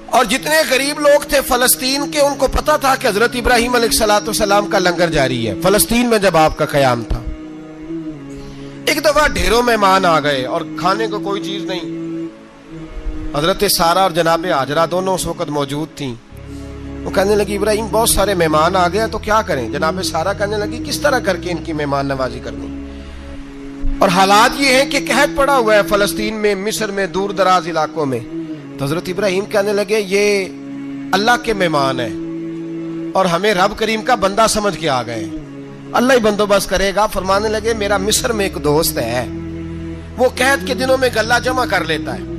اور جتنے غریب لوگ تھے فلسطین کے, ان کو پتا تھا کہ حضرت ابراہیم علیہ الصلوۃ والسلام کا لنگر جاری ہے. فلسطین میں جب آپ کا قیام تھا, ایک دفعہ ڈھیروں مہمان آ گئے اور کھانے کو کوئی چیز نہیں. حضرت سارہ اور جناب حاجرہ دونوں اس وقت موجود تھیں. وہ کہنے لگی ابراہیم بہت سارے مہمان آ گئے تو کیا کریں؟ جناب سارہ کہنے لگی کس طرح کر کے ان کی مہمان نوازی کرنی. اور حالات یہ ہیں کہ قحط پڑا ہوا ہے فلسطین میں, مصر میں, دور دراز علاقوں میں. تو حضرت ابراہیم کہنے لگے یہ اللہ کے مہمان ہیں اور ہمیں رب کریم کا بندہ سمجھ کے آ گئے, اللہ ہی بندوبست کرے گا. فرمانے لگے میرا مصر میں ایک دوست ہے, وہ قحط کے دنوں میں غلہ جمع کر لیتا ہے,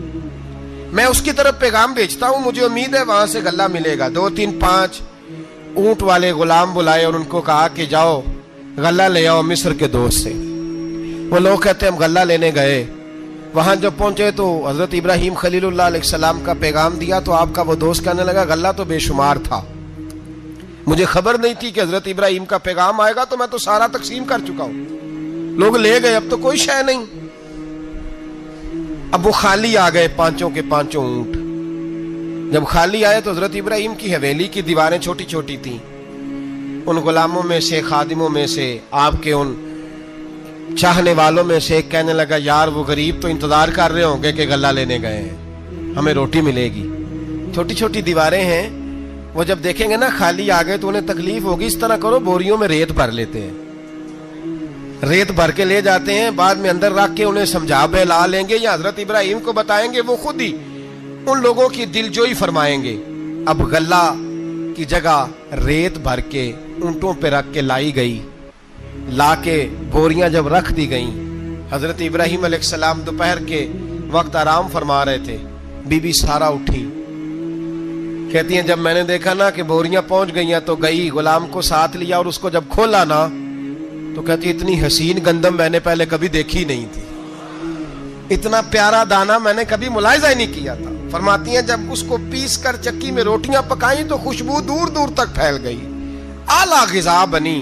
میں اس کی طرف پیغام بھیجتا ہوں, مجھے امید ہے وہاں سے غلہ ملے گا. 2 3 5 اونٹ والے غلام بلائے اور ان کو کہا کہ جاؤ غلہ لے آؤ مصر کے دوست سے. وہ لوگ کہتے ہیں ہم غلہ لینے گئے, وہاں جب پہنچے تو حضرت ابراہیم خلیل اللہ علیہ السلام کا پیغام دیا تو آپ کا وہ دوست کہنے لگا غلہ تو بے شمار تھا, مجھے خبر نہیں تھی کہ حضرت ابراہیم کا پیغام آئے گا, تو میں تو سارا تقسیم کر چکا ہوں. لوگ لے گئے, اب تو کوئی شے نہیں. اب وہ خالی آ گئے 5 کے 5 اونٹ. جب خالی آئے تو حضرت ابراہیم کی حویلی کی دیواریں چھوٹی چھوٹی تھیں. ان غلاموں میں سے, خادموں میں سے, آپ کے ان چاہنے والوں میں سے ایک کہنے لگا یار وہ غریب تو انتظار کر رہے ہوں گے کہ غلہ لینے گئے ہیں, ہمیں روٹی ملے گی. چھوٹی چھوٹی دیواریں ہیں, وہ جب دیکھیں گے نا خالی آ گئے تو انہیں تکلیف ہوگی، اس طرح کرو بوریوں میں ریت بھر لیتے ہیں، ریت بھر کے لے جاتے ہیں، بعد میں اندر رکھ کے انہیں سمجھا بہلا لیں گے یا حضرت ابراہیم کو بتائیں گے، وہ خود ہی ان لوگوں کی دلجوئی فرمائیں گے۔ اب غلہ کی جگہ ریت بھر کے اونٹوں پہ رکھ کے لائی گئی، لا کے بوریاں جب رکھ دی گئیں، حضرت ابراہیم علیہ السلام دوپہر کے وقت آرام فرما رہے تھے، بی بی سارا اٹھی، کہتی ہیں جب میں نے دیکھا نا کہ بوریاں پہنچ گئی ہیں تو گئی، غلام کو ساتھ لیا اور اس کو جب کھولا نا تو کہتی اتنی حسین گندم میں نے پہلے کبھی دیکھی نہیں تھی، اتنا پیارا دانا میں نے کبھی ملاحظہ ہی نہیں کیا تھا۔ فرماتی ہیں جب اس کو پیس کر چکی میں روٹیاں پکائیں تو خوشبو دور دور تک پھیل گئی، اعلیٰ غذا بنی،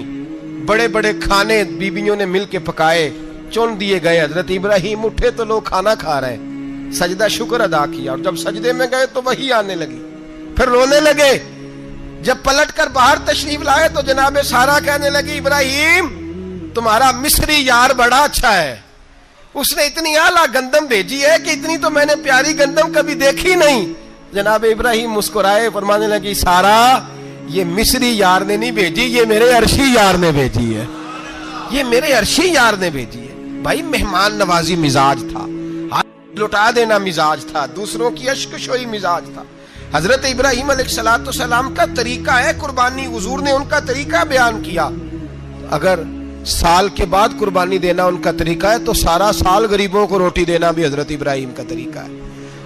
بڑے بڑے کھانے بیویوں نے مل کے پکائے، چن دیے گئے، حضرت ابراہیم اٹھے تو لوگ کھانا کھا رہے، سجدہ شکر ادا کیا، اور جب سجدے میں گئے تو وحی آنے لگی، پھر رونے لگے، جب پلٹ کر باہر تشریف لائے تو جناب سارا کہنے لگی ابراہیم تمہارا مصری یار بڑا اچھا ہے، اس نے اتنی اعلیٰ گندم بھیجی ہے کہ اتنی تو میں نے پیاری گندم کبھی دیکھی نہیں۔ جناب ابراہیم مسکرائے، فرمانے لگی سارا یہ مصری یار نے نہیں بھیجی، یہ میرے عرشی یار نے بھیجی ہے، یہ میرے عرشی یار نے بھیجی ہے۔ بھائی مہمان نوازی مزاج تھا، ہاتھ لٹا دینا مزاج تھا، دوسروں کی اشکشوئی مزاج تھا۔ حضرت ابراہیم علیہ السلام کا طریقہ ہے قربانی، حضور نے ان کا طریقہ بیان کیا۔ اگر سال کے بعد قربانی دینا ان کا طریقہ ہے تو سارا سال غریبوں کو روٹی دینا بھی حضرت ابراہیم کا طریقہ ہے،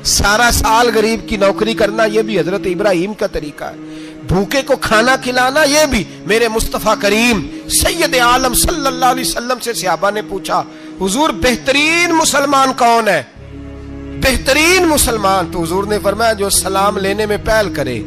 سارا سال غریب کی نوکری کرنا یہ بھی حضرت ابراہیم کا طریقہ ہے، بھوکے کو کھانا کھلانا یہ بھی۔ میرے مصطفیٰ کریم سید عالم صلی اللہ علیہ وسلم سے صحابہ نے پوچھا حضور بہترین مسلمان کون ہے؟ بہترین مسلمان تو حضور نے فرمایا جو سلام لینے میں پہل کرے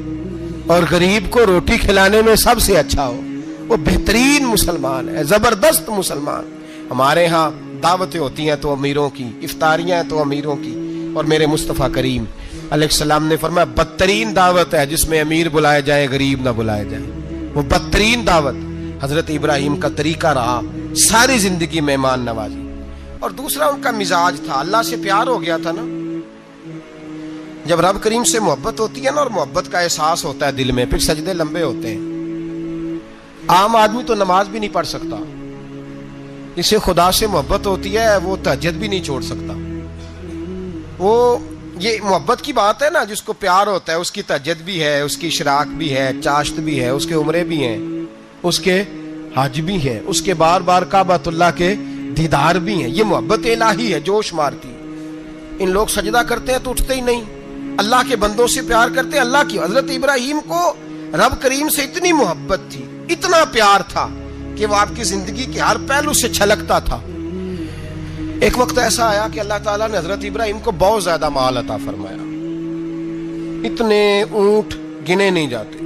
اور غریب کو روٹی کھلانے میں سب سے اچھا ہو، وہ بہترین مسلمان ہے، زبردست مسلمان۔ ہمارے ہاں دعوتیں ہوتی ہیں تو امیروں کی، افطاریاں ہیں تو امیروں کی، اور میرے مصطفیٰ کریم علیہ السلام نے فرمایا بدترین دعوت ہے جس میں امیر بلائے جائے غریب نہ بلائے جائے، وہ بدترین دعوت حضرت ابراہیم کا طریقہ رہا، ساری زندگی مہمان نوازی۔ اور دوسرا ان کا مزاج تھا، اللہ سے پیار ہو گیا تھا نا، جب رب کریم سے محبت ہوتی ہے نا اور محبت کا احساس ہوتا ہے دل میں، پھر سجدے لمبے ہوتے ہیں۔ عام آدمی تو نماز بھی نہیں پڑھ سکتا، جسے خدا سے محبت ہوتی ہے وہ تہجد بھی نہیں چھوڑ سکتا۔ وہ یہ محبت کی بات ہے نا، جس کو پیار ہوتا ہے اس کی تہجد بھی ہے، اس کی اشراق بھی ہے، چاشت بھی ہے، اس کے عمرے بھی ہیں، اس کے حج بھی ہیں، اس کے بار بار کعبۃ اللہ کے دیدار بھی ہیں۔ یہ محبت الہی ہے، جوش مارتی ہے۔ ان لوگ سجدہ کرتے ہیں تو اٹھتے ہی نہیں، اللہ کے بندوں سے پیار کرتے ہیں، اللہ کی۔ حضرت ابراہیم کو رب کریم سے اتنی محبت تھی، اتنا پیار تھا کہ وہ آپ کی زندگی کے ہر پہلو سے چھلکتا تھا۔ ایک وقت ایسا آیا کہ اللہ تعالیٰ نے حضرت ابراہیم کو بہت زیادہ مال عطا فرمایا، اتنے اونٹ گنے نہیں جاتے،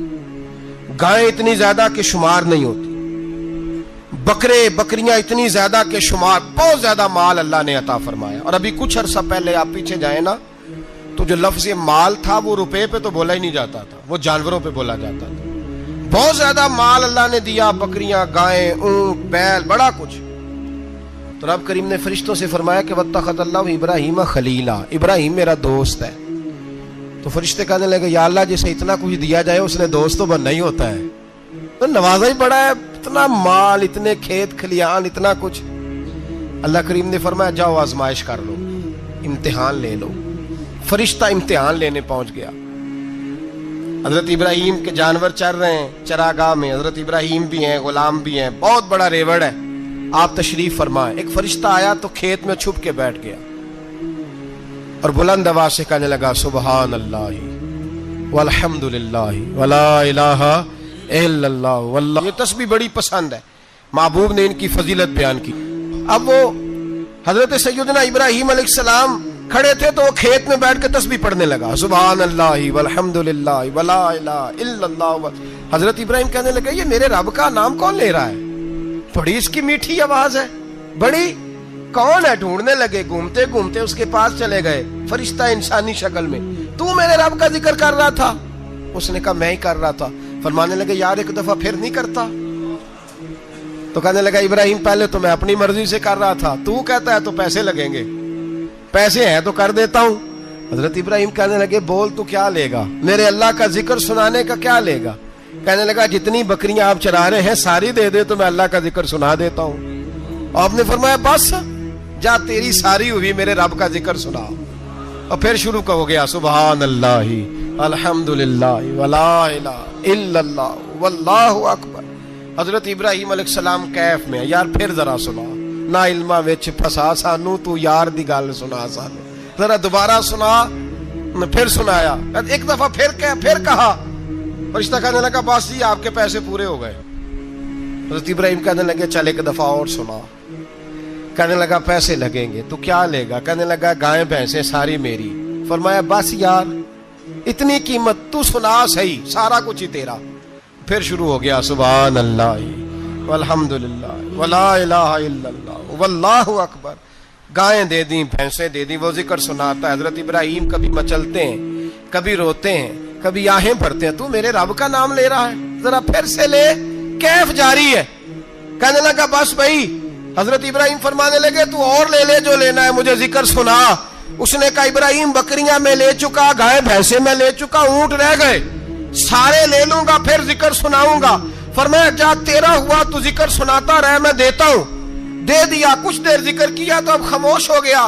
گائیں اتنی زیادہ کہ شمار نہیں ہوتی، بکرے بکریاں اتنی زیادہ کہ شمار، بہت زیادہ مال اللہ نے عطا فرمایا۔ اور ابھی کچھ عرصہ پہلے آپ پیچھے جائیں نا تو جو لفظ مال تھا وہ روپے پہ تو بولا ہی نہیں جاتا تھا، وہ جانوروں پہ بولا جاتا تھا۔ بہت زیادہ مال اللہ نے دیا، بکریاں، گائیں، اونٹ، بیل، بڑا کچھ۔ تو رب کریم نے فرشتوں سے فرمایا کہ وَاتَّخَذَ اللَّهُ ابراہیم خلیلا، ابراہیم میرا دوست ہے۔ تو فرشتے کہنے لگے یا اللہ جسے اتنا کچھ دیا جائے اس نے دوست تو بننا ہی ہوتا ہے، تو نوازا ہی بڑا ہے، اتنا مال، اتنے کھیت کھلیان، اتنا کچھ۔ اللہ کریم نے فرمایا جاؤ آزمائش کر لو، امتحان لے لو۔ فرشتہ امتحان لینے پہنچ گیا۔ حضرت ابراہیم کے جانور چر رہے ہیں چراگاہ میں، حضرت ابراہیم بھی ہیں، غلام بھی ہیں، بہت بڑا ریوڑ ہے، آپ تشریف فرمائیں۔ ایک فرشتہ آیا تو کھیت میں چھپ کے بیٹھ گیا اور بلند آواز سے کہنے لگا سبحان اللہ والحمد للہ ولا الہ الا اللہ واللہ۔ یہ تسبیح بڑی پسند ہے، محبوب نے ان کی فضیلت بیان کی۔ اب وہ حضرت سیدنا ابراہیم علیہ السلام کھڑے تھے تو وہ کھیت میں بیٹھ کے تسبیح پڑھنے لگا سبحان اللہ والحمد للہ ولا الہ الا اللہ۔ حضرت ابراہیم کہنے لگے یہ میرے رب کا نام کون لے رہا ہے، بڑی اس کی میٹھی آواز ہے، بڑی کون ہے؟ ڈھونڈنے لگے، گھومتے گھومتے اس کے پاس چلے گئے، فرشتہ انسانی شکل میں، تو میرے رب کا ذکر کر رہا تھا؟ اس نے کہا میں ہی کر رہا تھا۔ فرمانے لگے یار ایک دفعہ پھر نہیں کرتا؟ تو کہنے لگا ابراہیم پہلے تو میں اپنی مرضی سے کر رہا تھا، تو کہتا ہے تو پیسے لگیں گے، پیسے ہیں تو کر دیتا ہوں، حضرت ابراہیم کہنے لگے بول تو کیا لے گا, میرے اللہ کا ذکر سنانے کا کیا لے گا؟ کہنے لگا جتنی بکریاں آپ چرا رہے ہیں ساری دے دے تو میں اللہ کا ذکر سنا دیتا ہوں. آپ نے فرمایا بس جا تیری ساری ہوئی میرے رب کا ذکر سنا. اور پھر شروع ہو گیا سبحان اللہ الحمدللہ ولا الہ الا اللہ واللہ اکبر. حضرت ابراہیم علیہ السلام کیف میں یار پھر ذرا سنا, نا علما وچ پھسا سانو تو یار دی گل سنا سانو, ذرا دوبارہ سنا. پھر سنایا, ایک دفعہ پھر کہا. فرشتہ کہنے لگا بس جی آپ کے پیسے پورے ہو گئے. حضرت ابراہیم کہنے لگے چل ایک دفعہ اور سنا. کہنے لگا پیسے لگیں گے, تو کیا لے گا؟ کہنے لگا گائیں بھینسیں ساری میری. فرمایا بس یار اتنی قیمت, تو سنا صحیح, سارا کچھ ہی تیرا. پھر شروع ہو گیا سبحان اللہ والحمدللہ ولا الہ الا اللہ واللہ اکبر. گائیں دے دیں, بھینسیں دے دیں, وہ ذکر سناتا ہے. حضرت ابراہیم کبھی مچلتے ہیں, کبھی روتے ہیں, کبھی آہیں بھرتے ہیں. تو میرے رب کا نام لے رہا ہے, ذرا پھر سے لے. کیف جاری ہے. کہنے لگا بس بھائی. حضرت ابراہیم فرمانے لگے تو اور لے لے جو لینا ہے, مجھے ذکر سنا. اس نے کہا ابراہیم بکریاں میں لے چکا, گائے بھینسیں میں لے چکا, اونٹ رہ گئے, سارے لے لوں گا پھر ذکر سناؤں گا. فرمایا جا تیرا ہوا تو ذکر سناتا رہ, میں دیتا ہوں. دے دیا, کچھ دیر ذکر کیا تو اب خاموش ہو گیا.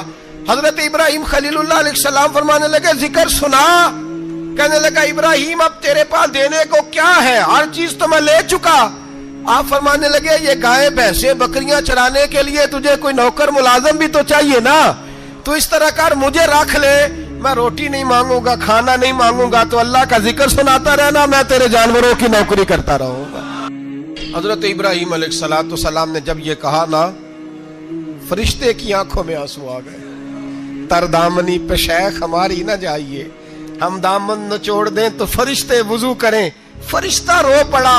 حضرت ابراہیم خلیل اللہ علیہ السلام فرمانے لگے ذکر سنا. کہنے لگا ابراہیم اب تیرے پاس دینے کو کیا ہے, ہر چیز تو میں لے چکا. آپ فرمانے لگے یہ گائے بھینسیں بکریاں چرانے کے لیے تجھے کوئی نوکر ملازم بھی تو چاہیے نا. تو اس طرح کر مجھے رکھ لے, میں روٹی نہیں مانگوں گا, کھانا نہیں مانگوں گا, تو اللہ کا ذکر سناتا رہنا, میں تیرے جانوروں کی نوکری کرتا رہوں گا. حضرت ابراہیم علیہ السلام نے جب یہ کہا نا, فرشتے کی آنکھوں میں آنسو آ گئے. تر دامنی پہ شیخ ہماری نہ جائیے, ہم دامن نچوڑ دیں تو فرشتے وضو کریں. فرشتہ رو پڑا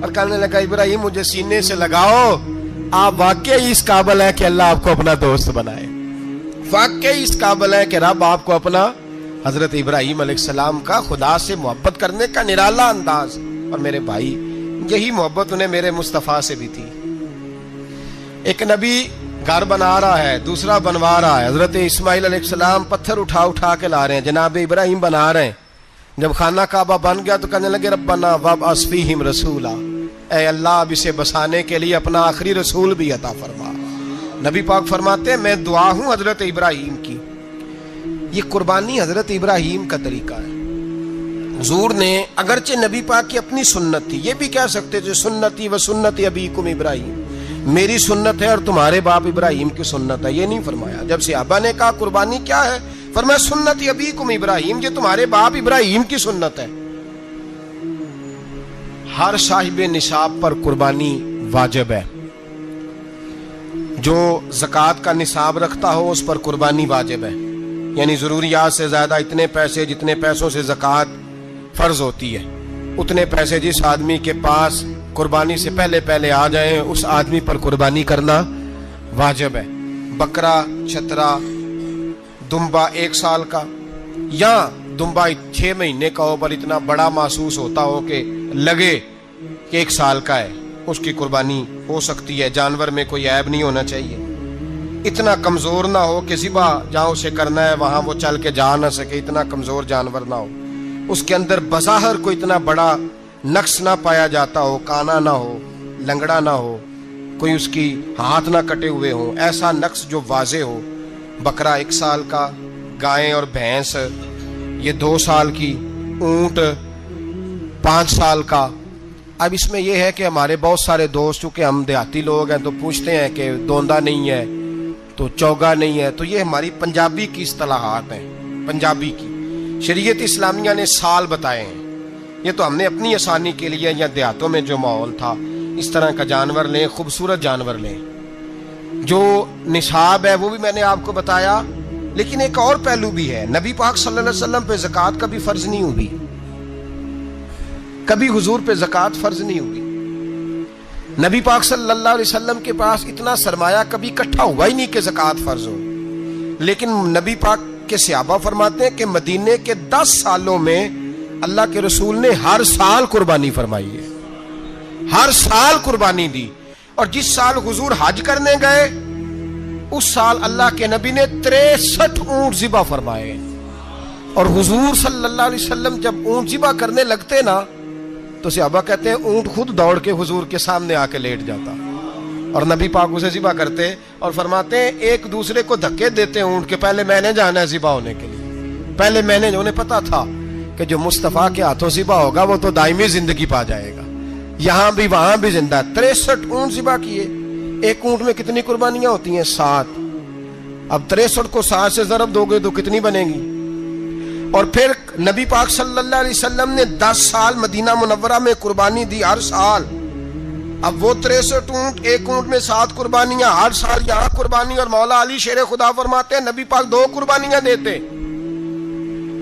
اور کہنے لگا ابراہیم مجھے سینے سے لگاؤ, آپ واقعی اس قابل ہیں کہ اللہ آپ کو اپنا دوست بنائے, واقعی اس قابل ہیں کہ رب آپ کو اپنا. حضرت ابراہیم علیہ السلام کا خدا سے محبت کرنے کا نرالا انداز. اور میرے بھائی یہی محبت انہیں میرے مصطفیٰ سے بھی تھی. ایک نبی گھر بنا رہا ہے, دوسرا بنوا رہا ہے. حضرت اسماعیل علیہ السلام پتھر اٹھا کے لا رہے ہیں, جناب ابراہیم بنا رہے ہیں. جب خانہ کعبہ بن گیا تو کہنے لگے ربنا وابعث فیہم رسولا, اے اللہ اب اسے بسانے کے لیے اپنا آخری رسول بھی عطا فرما. نبی پاک فرماتے ہیں میں دعا ہوں حضرت ابراہیم کی. یہ قربانی حضرت ابراہیم کا طریقہ ہے. حضور نے اگرچہ نبی پاک کی اپنی سنت تھی, یہ بھی کہہ سکتے تھے سنتی و سنت ابیکم ابراہیم, میری سنت ہے اور تمہارے باپ ابراہیم کی سنت ہے. یہ نہیں فرمایا. جب صحابہ نے کہا قربانی کیا ہے, فرمایا سنت ابیکم ابراہیم, یہ تمہارے باپ ابراہیم کی سنت ہے. ہر صاحب نصاب پر قربانی واجب ہے. جو زکوٰۃ کا نصاب رکھتا ہو اس پر قربانی واجب ہے, یعنی ضروریات سے زیادہ اتنے پیسے جتنے پیسوں سے زکوٰۃ فرض ہوتی ہے, اتنے پیسے جس آدمی کے پاس قربانی سے پہلے آ جائیں اس آدمی پر قربانی کرنا واجب ہے. بکرا, چھترا, دمبا 1 سال کا یا دمبا 6 مہینے کا ہو پر اتنا بڑا محسوس ہوتا ہو کہ لگے کہ 1 سال کا ہے, اس کی قربانی ہو سکتی ہے. جانور میں کوئی عیب نہیں ہونا چاہیے, اتنا کمزور نہ ہو کہ ذبح جہاں اسے کرنا ہے وہاں وہ چل کے جا نہ سکے, اتنا کمزور جانور نہ ہو. اس کے اندر بظاہر کوئی اتنا بڑا نقص نہ پایا جاتا ہو, کانا نہ ہو, لنگڑا نہ ہو, کوئی اس کی ہاتھ نہ کٹے ہوئے ہوں, ایسا نقص جو واضح ہو. بکرا 1 سال کا, گائیں اور بھینس یہ 2 سال کی, اونٹ 5 سال کا. اب اس میں یہ ہے کہ ہمارے بہت سارے دوست چونکہ ہم دیہاتی لوگ ہیں تو پوچھتے ہیں کہ دوندا نہیں ہے تو چوگا نہیں ہے, تو یہ ہماری پنجابی کی اصطلاحات ہیں. پنجابی کی شریعت اسلامیہ نے سال بتائے ہیں, یہ تو ہم نے اپنی آسانی کے لیے, یا دیہاتوں میں جو ماحول تھا اس طرح کا جانور لیں, خوبصورت جانور لیں. جو نصاب ہے وہ بھی میں نے آپ کو بتایا, لیکن ایک اور پہلو بھی ہے. نبی پاک صلی اللہ علیہ وسلم پہ زکوٰۃ کبھی فرض نہیں ہوئی, کبھی حضور پہ زکوٰۃ فرض نہیں ہوئی. نبی پاک صلی اللہ علیہ وسلم کے پاس اتنا سرمایہ کبھی اکٹھا ہوا ہی نہیں کہ زکوٰۃ فرض ہو. لیکن نبی پاک کے صحابہ فرماتے ہیں کہ مدینے کے 10 سالوں میں اللہ کے رسول نے ہر سال قربانی فرمائی ہے, ہر سال قربانی دی. اور جس سال حضور حج کرنے گئے اس سال اللہ کے نبی نے 63 اونٹ ذبح فرمائے. اور حضور صلی اللہ علیہ وسلم جب اونٹ ذبح کرنے لگتے نا تو صحابہ کہتے ہیں اونٹ خود دوڑ کے حضور کے سامنے آ کے لیٹ جاتا اور نبی پاک اسے ذبح کرتے اور فرماتے ہیں ایک دوسرے کو دھکے دیتے ہیں اونٹ کے، پہلے میں نے جانا ہے ذبح ہونے کے لیے، پہلے میں نے، انہیں پتا تھا کہ جو مصطفیٰ کے ہاتھوں ذبح ہوگا وہ تو دائمی زندگی پا جائے گا، یہاں بھی وہاں بھی زندہ۔ 63 اونٹ ذبح کیے، ایک اونٹ میں کتنی قربانیاں ہوتی ہیں؟ 7۔ اب 63 کو 7 سے ضرب دو گے تو کتنی بنے گی؟ اور پھر نبی پاک صلی اللہ علیہ وسلم نے 10 سال مدینہ منورہ میں قربانی دی، ہر سال۔ اب وہ 63 اونٹ، ایک اونٹ میں 7 قربانیاں، ہر سال یہاں قربانی، اور مولا علی شیر خدا فرماتے ہیں نبی پاک 2 قربانیاں دیتے۔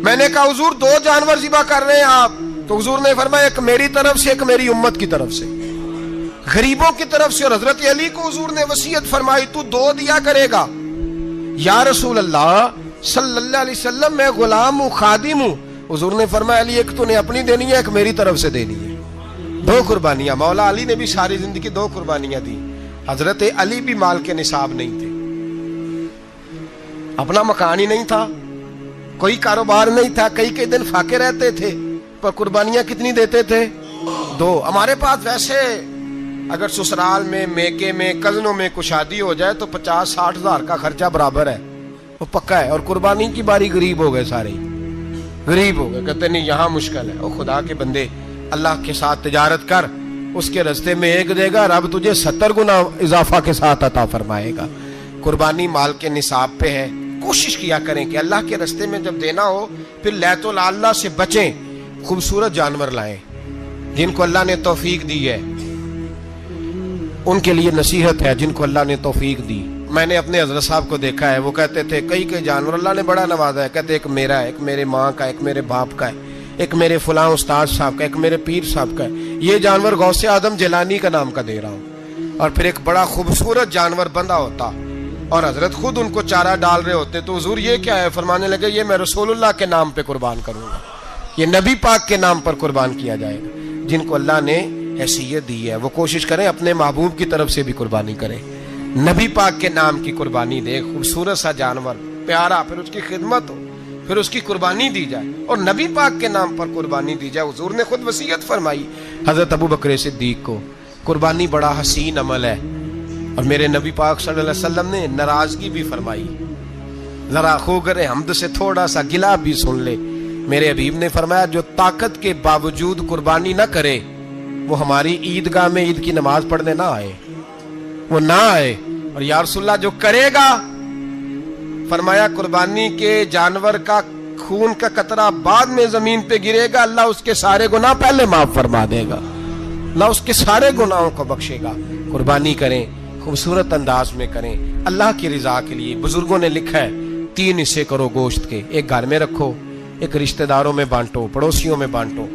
میں نے کہا حضور 2 جانور ذبح کر رہے ہیں آپ، تو حضور نے فرمایا ایک میری طرف سے، ایک میری امت کی طرف سے، غریبوں کی طرف سے۔ اور حضرت علی کو حضور نے وصیت فرمائی تو 2 دیا کرے گا۔ یا رسول اللہ صلی اللہ علیہ وسلم میں غلام ہوں، خادم ہوں۔ حضور نے فرمایا علی ایک تو نے اپنی دینی ہے، ایک میری طرف سے دینی ہے۔ 2 قربانیاں۔ مولا علی نے بھی ساری زندگی 2 قربانیاں دی۔ حضرت علی بھی مال کے نصاب نہیں تھے، اپنا مکان ہی نہیں تھا، کوئی کاروبار نہیں تھا، کئی دن فاقے رہتے تھے، پر قربانیاں کتنی دیتے تھے؟ 2۔ ہمارے پاس ویسے اگر سسرال میں، میکے میں، کزنوں میں کچھ شادی ہو جائے تو 50-60 ہزار کا خرچہ برابر ہے، وہ پکا ہے۔ اور قربانی کی باری غریب ہو گئے، سارے غریب ہو گئے، کہتے نہیں یہاں مشکل ہے۔ او خدا کے بندے، اللہ کے ساتھ تجارت کر، اس کے رستے میں 1 دے گا، رب تجھے 70 گنا اضافہ کے ساتھ عطا فرمائے گا۔ قربانی مال کے نصاب پہ ہے۔ کوشش کیا کریں کہ اللہ کے رستے میں جب دینا ہو پھر لیت اللہ سے بچیں، خوبصورت جانور لائیں۔ جن کو اللہ نے توفیق دی ہے ان کے لیے نصیحت ہے، جن کو اللہ نے توفیق دی۔ میں نے اپنے حضرت صاحب کو دیکھا ہے، وہ کہتے تھے کئی جانور اللہ نے بڑا نوازا ہے، کہتے ایک میرا ہے، ایک میرے ماں کا، ایک میرے باپ کا ہے، ایک میرے فلاں استاد صاحب کا، ایک میرے پیر صاحب کا ہے۔ یہ جانور غوث اعظم جیلانی کا نام کا دے رہا ہوں۔ اور پھر ایک بڑا خوبصورت جانور بندھا ہوتا اور حضرت خود ان کو چارہ ڈال رہے ہوتے، تو حضور یہ کیا ہے؟ فرمانے لگے یہ میں رسول اللہ کے نام پہ قربان کروں گا، یہ نبی پاک کے نام پر قربان کیا جائے گا۔ جن کو اللہ نے حیثیت دی ہے وہ کوشش کریں اپنے محبوب کی طرف سے بھی قربانی کریں، نبی پاک کے نام کی قربانی دے، خوبصورت سا جانور پیارا، پھر اس کی خدمت ہو، پھر اس کی قربانی دی جائے اور نبی پاک کے نام پر قربانی دی جائے۔ حضور نے خود وصیت فرمائی حضرت ابو بکر صدیق کو، قربانی بڑا حسین عمل ہے، اور میرے نبی پاک صلی اللہ علیہ وسلم نے ناراضگی بھی فرمائی، ذرا خوگر حمد سے تھوڑا سا گلا بھی سن لے۔ میرے حبیب نے فرمایا جو طاقت کے باوجود قربانی نہ کرے وہ ہماری عیدگاہ میں عید کی نماز پڑھنے نہ آئے، وہ نہ آئے۔ اور یا رسول اللہ جو کرے گا، فرمایا قربانی کے جانور کا خون کا قطرہ بعد میں زمین پہ گرے گا، اللہ اس کے سارے گناہ پہلے معاف فرما دے گا، اللہ اس کے سارے گناہوں کو بخشے گا۔ قربانی کریں، خوبصورت انداز میں کریں، اللہ کی رضا کے لیے۔ بزرگوں نے لکھا ہے 3 حصے کرو گوشت کے، ایک گھر میں رکھو، ایک رشتہ داروں میں بانٹو، پڑوسیوں میں بانٹو،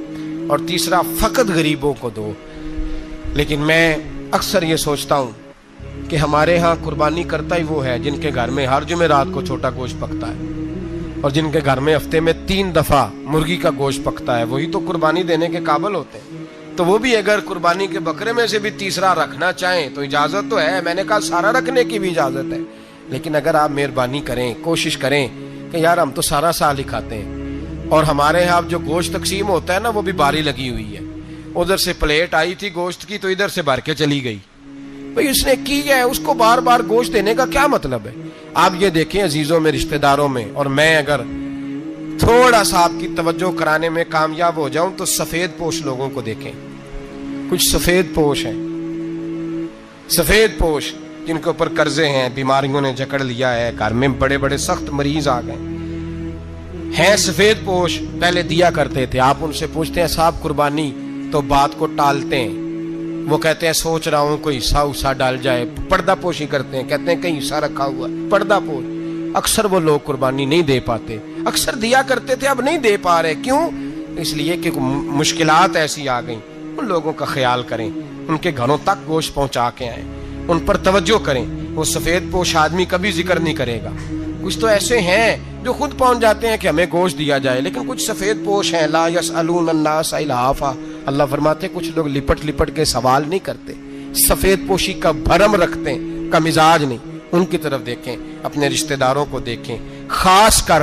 اور تیسرا فقط غریبوں کو دو۔ لیکن میں اکثر یہ سوچتا ہوں کہ ہمارے ہاں قربانی کرتا ہی وہ ہے جن کے گھر میں ہر جمعرات کو چھوٹا گوشت پکتا ہے، اور جن کے گھر میں ہفتے میں 3 دفعہ مرغی کا گوشت پکتا ہے، وہی تو قربانی دینے کے قابل ہوتے ہیں۔ تو وہ بھی اگر قربانی کے بکرے میں سے بھی تیسرا رکھنا چاہیں تو اجازت تو ہے، میں نے کہا سارا رکھنے کی بھی اجازت ہے، لیکن اگر آپ مہربانی کریں، کوشش کریں کہ یار ہم تو سارا سال ہی کھاتے ہیں، اور ہمارے یہاں جو گوشت تقسیم ہوتا ہے نا وہ بھی باری لگی ہوئی ہے، ادھر سے پلیٹ آئی تھی گوشت کی تو ادھر سے بھر کے چلی گئی، بھئی اس نے کی ہے، اس کو بار بار گوشت دینے کا کیا مطلب ہے؟ آپ یہ دیکھیں عزیزوں میں، رشتہ داروں میں، اور میں اگر تھوڑا سا آپ کی توجہ کرانے میں کامیاب ہو جاؤں تو سفید پوش لوگوں کو دیکھیں، کچھ سفید پوش ہیں، سفید پوش جن کے اوپر قرضے ہیں، بیماریوں نے جکڑ لیا ہے، گھر میں بڑے بڑے سخت مریض آ گئے ہیں، سفید پوش پہلے دیا کرتے تھے۔ آپ ان سے پوچھتے ہیں صاحب قربانی، تو بات کو ٹالتے ہیں، وہ کہتے ہیں سوچ رہا ہوں کوئی حصہ ڈال جائے، پردہ پوشی کرتے ہیں، کہتے ہیں کہیں حصہ رکھا ہوا ہے، پردہ پوش۔ اکثر وہ لوگ قربانی نہیں دے پاتے، اکثر دیا کرتے تھے اب نہیں دے پا رہے، کیوں؟ اس لیے کہ مشکلات ایسی آ گئیں۔ ان لوگوں کا خیال کریں، ان کے گھروں تک گوشت پہنچا کے آئیں، ان پر توجہ کریں۔ وہ سفید پوش آدمی کبھی ذکر نہیں کرے گا، کچھ تو ایسے ہیں جو خود پہنچ جاتے ہیں کہ ہمیں گوشت دیا جائے، لیکن کچھ سفید پوش ہیں لا یسألون الناس الحافا، اللہ فرماتے کچھ لوگ لپٹ لپٹ کے سوال نہیں کرتے، سفید پوشی کا بھرم رکھتے ہیں، کا مزاج نہیں۔ ان کی طرف دیکھیں، اپنے رشتہ داروں کو دیکھیں، خاص کر